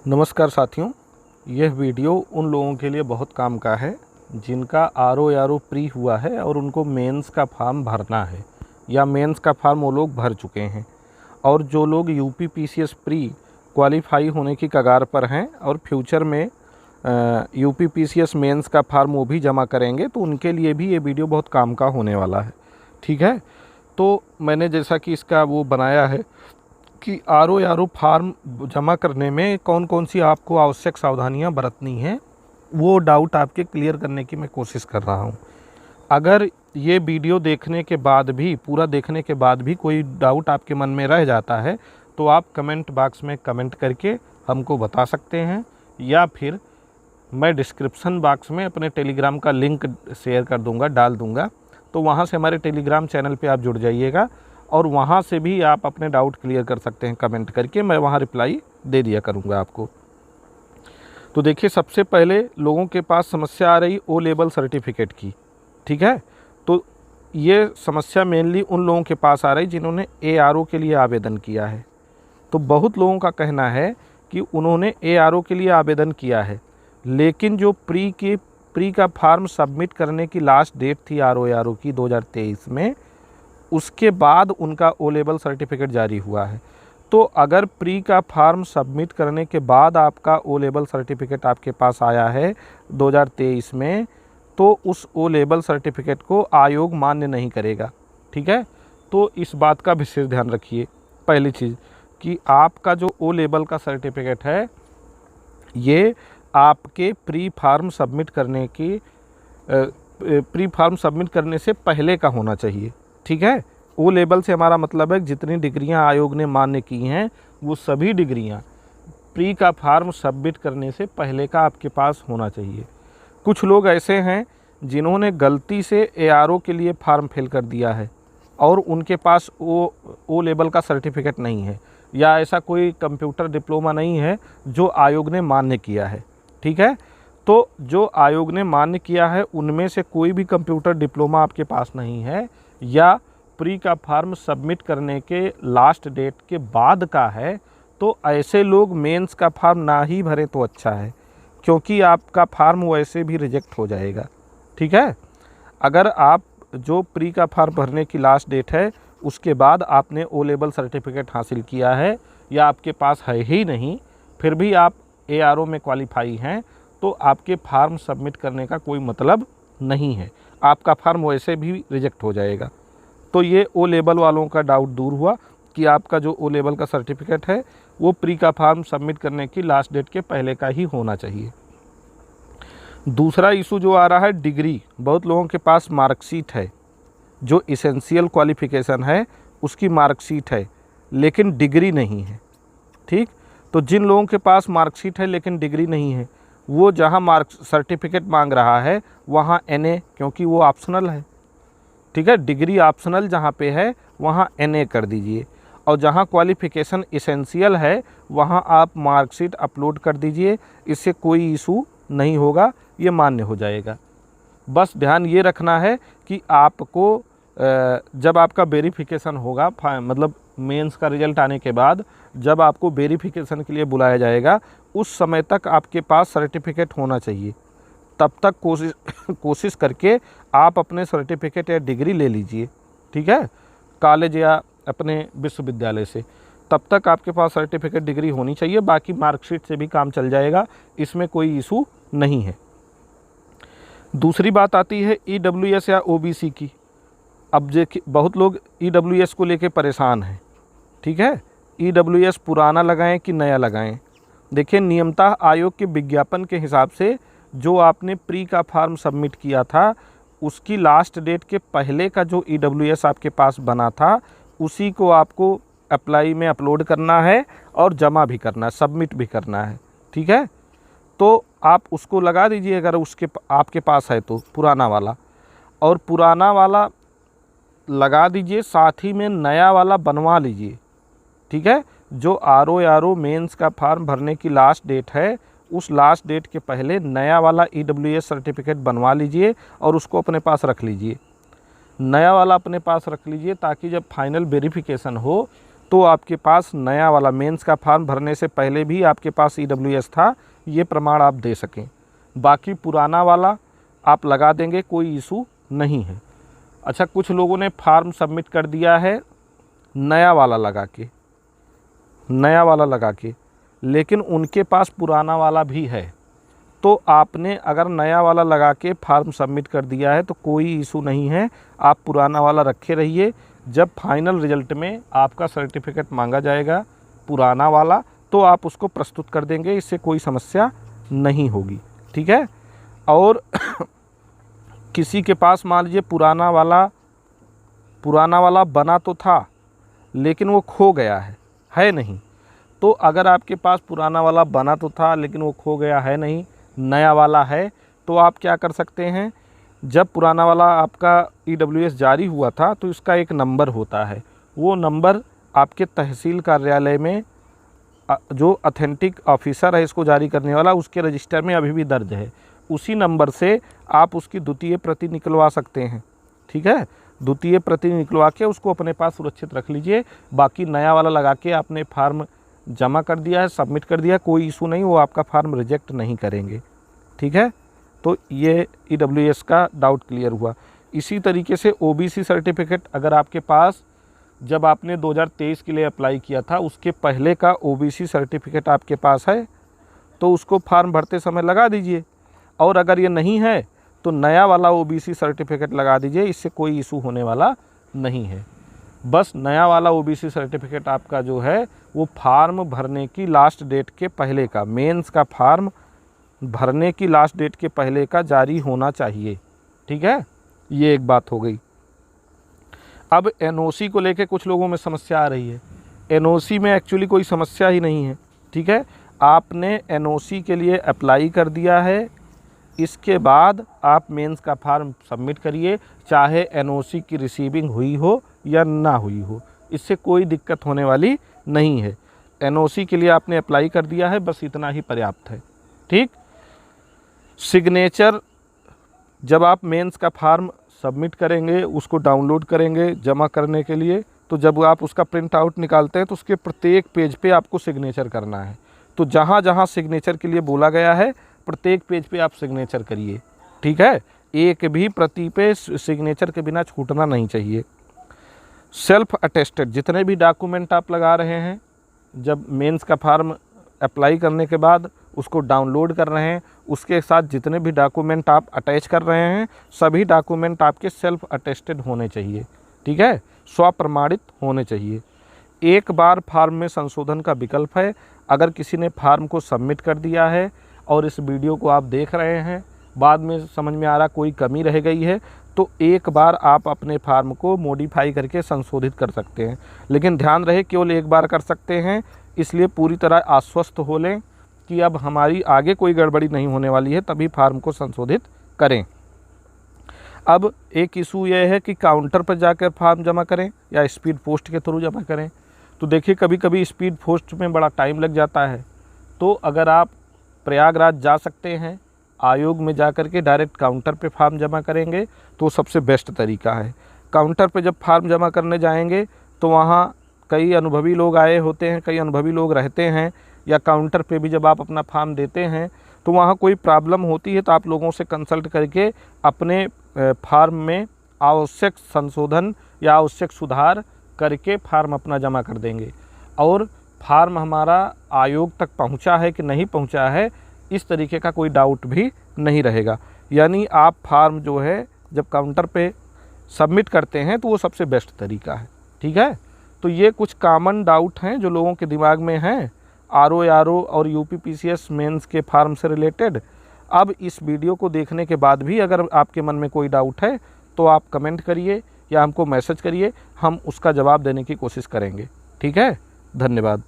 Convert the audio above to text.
नमस्कार साथियों, यह वीडियो उन लोगों के लिए बहुत काम का है जिनका आर ओ प्री हुआ है और उनको मेंस का फॉर्म भरना है या मेंस का फॉर्म वो लोग भर चुके हैं, और जो लोग यूपीपीसीएस प्री क्वालिफाई होने की कगार पर हैं और फ्यूचर में यूपीपीसीएस मेंस का फॉर्म वो भी जमा करेंगे, तो उनके लिए भी ये वीडियो बहुत काम का होने वाला है। ठीक है, तो मैंने जैसा कि इसका वो बनाया है कि आर ओ फार्म जमा करने में कौन कौन सी आपको आवश्यक सावधानियां बरतनी हैं, वो डाउट आपके क्लियर करने की मैं कोशिश कर रहा हूं। अगर ये वीडियो देखने के बाद भी, पूरा देखने के बाद भी कोई डाउट आपके मन में रह जाता है तो आप कमेंट बॉक्स में कमेंट करके हमको बता सकते हैं, या फिर मैं डिस्क्रिप्शन बॉक्स में अपने टेलीग्राम का लिंक शेयर कर दूंगा, डाल दूंगा, तो वहाँ से हमारे टेलीग्राम चैनल पे आप जुड़ जाइएगा और वहाँ से भी आप अपने डाउट क्लियर कर सकते हैं कमेंट करके। मैं वहाँ रिप्लाई दे दिया करूँगा आपको। तो देखिए, सबसे पहले लोगों के पास समस्या आ रही ओ लेवल सर्टिफिकेट की। ठीक है, तो ये समस्या मेनली उन लोगों के पास आ रही जिन्होंने ARO के लिए आवेदन किया है। तो बहुत लोगों का कहना है कि उन्होंने ARO के लिए आवेदन किया है, लेकिन जो प्री का फॉर्म सबमिट करने की लास्ट डेट थी RO की 2023 में, उसके बाद उनका ओ लेवल सर्टिफिकेट जारी हुआ है। तो अगर प्री का फॉर्म सबमिट करने के बाद आपका ओ लेवल सर्टिफिकेट आपके पास आया है 2023 में, तो उस ओ लेवल सर्टिफिकेट को आयोग मान्य नहीं करेगा। ठीक है, तो इस बात का विशेष ध्यान रखिए। पहली चीज़ कि आपका जो ओ लेवल का सर्टिफिकेट है, ये आपके प्री फॉर्म सबमिट करने से पहले का होना चाहिए। ठीक है, ओ लेवल से हमारा मतलब है जितनी डिग्रियां आयोग ने मान्य की हैं, वो सभी डिग्रियां प्री का फॉर्म सबमिट करने से पहले का आपके पास होना चाहिए। कुछ लोग ऐसे हैं जिन्होंने गलती से ARO के लिए फॉर्म फिल कर दिया है और उनके पास ओ लेवल का सर्टिफिकेट नहीं है, या ऐसा कोई कंप्यूटर डिप्लोमा नहीं है जो आयोग ने मान्य किया है। ठीक है, तो जो आयोग ने मान्य किया है उनमें से कोई भी कंप्यूटर डिप्लोमा आपके पास नहीं है, या प्री का फॉर्म सबमिट करने के लास्ट डेट के बाद का है, तो ऐसे लोग मेंस का फॉर्म ना ही भरें तो अच्छा है, क्योंकि आपका फॉर्म वैसे भी रिजेक्ट हो जाएगा। ठीक है, अगर आप जो प्री का फॉर्म भरने की लास्ट डेट है उसके बाद आपने ओ लेवल सर्टिफिकेट हासिल किया है या आपके पास है ही नहीं, फिर भी आप ARO में क्वालिफाई हैं, तो आपके फॉर्म सबमिट करने का कोई मतलब नहीं है, आपका फॉर्म वैसे भी रिजेक्ट हो जाएगा। तो ये ओ लेवल वालों का डाउट दूर हुआ कि आपका जो ओ लेवल का सर्टिफिकेट है वो प्री का फॉर्म सबमिट करने की लास्ट डेट के पहले का ही होना चाहिए। दूसरा इशू जो आ रहा है डिग्री, बहुत लोगों के पास मार्कशीट है, जो इसेंशियल क्वालिफ़िकेशन है उसकी मार्कशीट है लेकिन डिग्री नहीं है। ठीक, तो जिन लोगों के पास मार्कशीट है लेकिन डिग्री नहीं है, वो जहाँ मार्क सर्टिफिकेट मांग रहा है वहाँ NA, क्योंकि वो ऑप्शनल है। ठीक है, डिग्री ऑप्शनल जहाँ पे है वहाँ NA कर दीजिए, और जहाँ क्वालिफ़िकेशन इसेंशियल है वहाँ आप मार्कशीट अपलोड कर दीजिए, इससे कोई इशू नहीं होगा, ये मान्य हो जाएगा। बस ध्यान ये रखना है कि आपको जब आपका वेरिफिकेशन होगा, मतलब मेंस का रिजल्ट आने के बाद जब आपको वेरिफिकेशन के लिए बुलाया जाएगा, उस समय तक आपके पास सर्टिफिकेट होना चाहिए। तब तक कोशिश करके आप अपने सर्टिफिकेट या डिग्री ले लीजिए। ठीक है, कॉलेज या अपने विश्वविद्यालय से, तब तक आपके पास सर्टिफिकेट डिग्री होनी चाहिए, बाकी मार्कशीट से भी काम चल जाएगा, इसमें कोई इशू नहीं है। दूसरी बात आती है EWS या OBC की। अब देखिए, बहुत लोग EWS को लेके परेशान हैं। ठीक है, EWS पुराना लगाएं कि नया लगाएं। देखिए, नियमतः आयोग के विज्ञापन के हिसाब से जो आपने प्री का फॉर्म सबमिट किया था उसकी लास्ट डेट के पहले का जो EWS आपके पास बना था उसी को आपको अप्लाई में अपलोड करना है और जमा भी करना है, सबमिट भी करना है। ठीक है, तो आप उसको लगा दीजिए अगर आपके पास है तो पुराना वाला, और पुराना वाला लगा दीजिए, साथ ही में नया वाला बनवा लीजिए। ठीक है, जो RO मेंस का फॉर्म भरने की लास्ट डेट है उस लास्ट डेट के पहले नया वाला EWS सर्टिफिकेट बनवा लीजिए और उसको अपने पास रख लीजिए। नया वाला अपने पास रख लीजिए ताकि जब फाइनल वेरिफिकेशन हो तो आपके पास नया वाला मेंस का फॉर्म भरने से पहले भी आपके पास EWS था, ये प्रमाण आप दे सकें। बाकी पुराना वाला आप लगा देंगे, कोई इशू नहीं है। अच्छा, कुछ लोगों ने फॉर्म सबमिट कर दिया है नया वाला लगा के, लेकिन उनके पास पुराना वाला भी है। तो आपने अगर नया वाला लगा के फॉर्म सबमिट कर दिया है तो कोई इशू नहीं है, आप पुराना वाला रखे रहिए। जब फाइनल रिजल्ट में आपका सर्टिफिकेट मांगा जाएगा पुराना वाला, तो आप उसको प्रस्तुत कर देंगे, इससे कोई समस्या नहीं होगी, ठीक है। और किसी के पास मान लीजिए पुराना वाला बना तो था लेकिन वो खो गया है नहीं, तो अगर आपके पास पुराना वाला बना तो था लेकिन वो खो गया है नहीं, नया वाला है, तो आप क्या कर सकते हैं, जब पुराना वाला आपका EWS जारी हुआ था तो इसका एक नंबर होता है, वो नंबर आपके तहसील कार्यालय में जो ऑथेंटिक ऑफिसर है इसको जारी करने वाला, उसके रजिस्टर में अभी भी दर्ज है। उसी नंबर से आप उसकी द्वितीय प्रति निकलवा सकते हैं, ठीक है। द्वितीय प्रति निकलवा के उसको अपने पास सुरक्षित रख लीजिए। बाकी नया वाला लगा के आपने फार्म जमा कर दिया है, सबमिट कर दिया, कोई इशू नहीं, वो आपका फार्म रिजेक्ट नहीं करेंगे, ठीक है। तो ये EWS का डाउट क्लियर हुआ। इसी तरीके से OBC सर्टिफिकेट अगर आपके पास जब आपने 2023 के लिए अप्लाई किया था उसके पहले का OBC सर्टिफिकेट आपके पास है तो उसको फार्म भरते समय लगा दीजिए, और अगर ये नहीं है तो नया वाला OBC सर्टिफिकेट लगा दीजिए, इससे कोई इशू होने वाला नहीं है। बस नया वाला OBC सर्टिफिकेट आपका जो है वो फार्म भरने की लास्ट डेट के पहले का, मेंस का फार्म भरने की लास्ट डेट के पहले का जारी होना चाहिए, ठीक है। ये एक बात हो गई। अब NOC को लेके कुछ लोगों में समस्या आ रही है। NOC में एक्चुअली कोई समस्या ही नहीं है, ठीक है। आपने NOC के लिए अप्लाई कर दिया है, इसके बाद आप मेंस का फार्म सबमिट करिए, चाहे NOC की रिसीविंग हुई हो या ना हुई हो, इससे कोई दिक्कत होने वाली नहीं है। NOC के लिए आपने अप्लाई कर दिया है, बस इतना ही पर्याप्त है, ठीक। सिग्नेचर जब आप मेंस का फार्म सबमिट करेंगे, उसको डाउनलोड करेंगे जमा करने के लिए, तो जब आप उसका प्रिंट आउट निकालते हैं तो उसके प्रत्येक पेज पे आपको सिग्नेचर करना है। तो जहाँ जहाँ सिग्नेचर के लिए बोला गया है प्रत्येक पेज पे आप सिग्नेचर करिए, ठीक है। एक भी प्रति पे सिग्नेचर के बिना छूटना नहीं चाहिए। सेल्फ अटेस्टेड जितने भी डॉक्यूमेंट आप लगा रहे हैं, जब मेंस का फार्म अप्लाई करने के बाद उसको डाउनलोड कर रहे हैं, उसके साथ जितने भी डॉक्यूमेंट आप अटैच कर रहे हैं सभी डॉक्यूमेंट आपके सेल्फ अटेस्टेड होने चाहिए, ठीक है, स्वप्रमाणित होने चाहिए। एक बार फार्म में संशोधन का विकल्प है। अगर किसी ने फार्म को सबमिट कर दिया है और इस वीडियो को आप देख रहे हैं, बाद में समझ में आ रहा कोई कमी रह गई है, तो एक बार आप अपने फार्म को मॉडिफाई करके संशोधित कर सकते हैं। लेकिन ध्यान रहे केवल एक बार कर सकते हैं, इसलिए पूरी तरह आश्वस्त हो लें कि अब हमारी आगे कोई गड़बड़ी नहीं होने वाली है, तभी फार्म को संशोधित करें। अब एक इशू यह है कि काउंटर पर जाकर फार्म जमा करें या स्पीड पोस्ट के थ्रू जमा करें। तो देखिए कभी कभी स्पीड पोस्ट में बड़ा टाइम लग जाता है, तो अगर आप प्रयागराज जा सकते हैं, आयोग में जाकर के डायरेक्ट काउंटर पे फार्म जमा करेंगे तो सबसे बेस्ट तरीका है। काउंटर पे जब फार्म जमा करने जाएंगे तो वहाँ कई अनुभवी लोग आए होते हैं, कई अनुभवी लोग रहते हैं, या काउंटर पे भी जब आप अपना फार्म देते हैं तो वहाँ कोई प्रॉब्लम होती है तो आप लोगों से कंसल्ट करके अपने फार्म में आवश्यक संशोधन या आवश्यक सुधार करके फार्म अपना जमा कर देंगे। और फार्म हमारा आयोग तक पहुंचा है कि नहीं पहुंचा है, इस तरीके का कोई डाउट भी नहीं रहेगा। यानी आप फार्म जो है जब काउंटर पे सबमिट करते हैं तो वो सबसे बेस्ट तरीका है, ठीक है। तो ये कुछ कॉमन डाउट हैं जो लोगों के दिमाग में हैं RO और UPPCS मेंस के फार्म से रिलेटेड। अब इस वीडियो को देखने के बाद भी अगर आपके मन में कोई डाउट है तो आप कमेंट करिए या हमको मैसेज करिए, हम उसका जवाब देने की कोशिश करेंगे, ठीक है। धन्यवाद।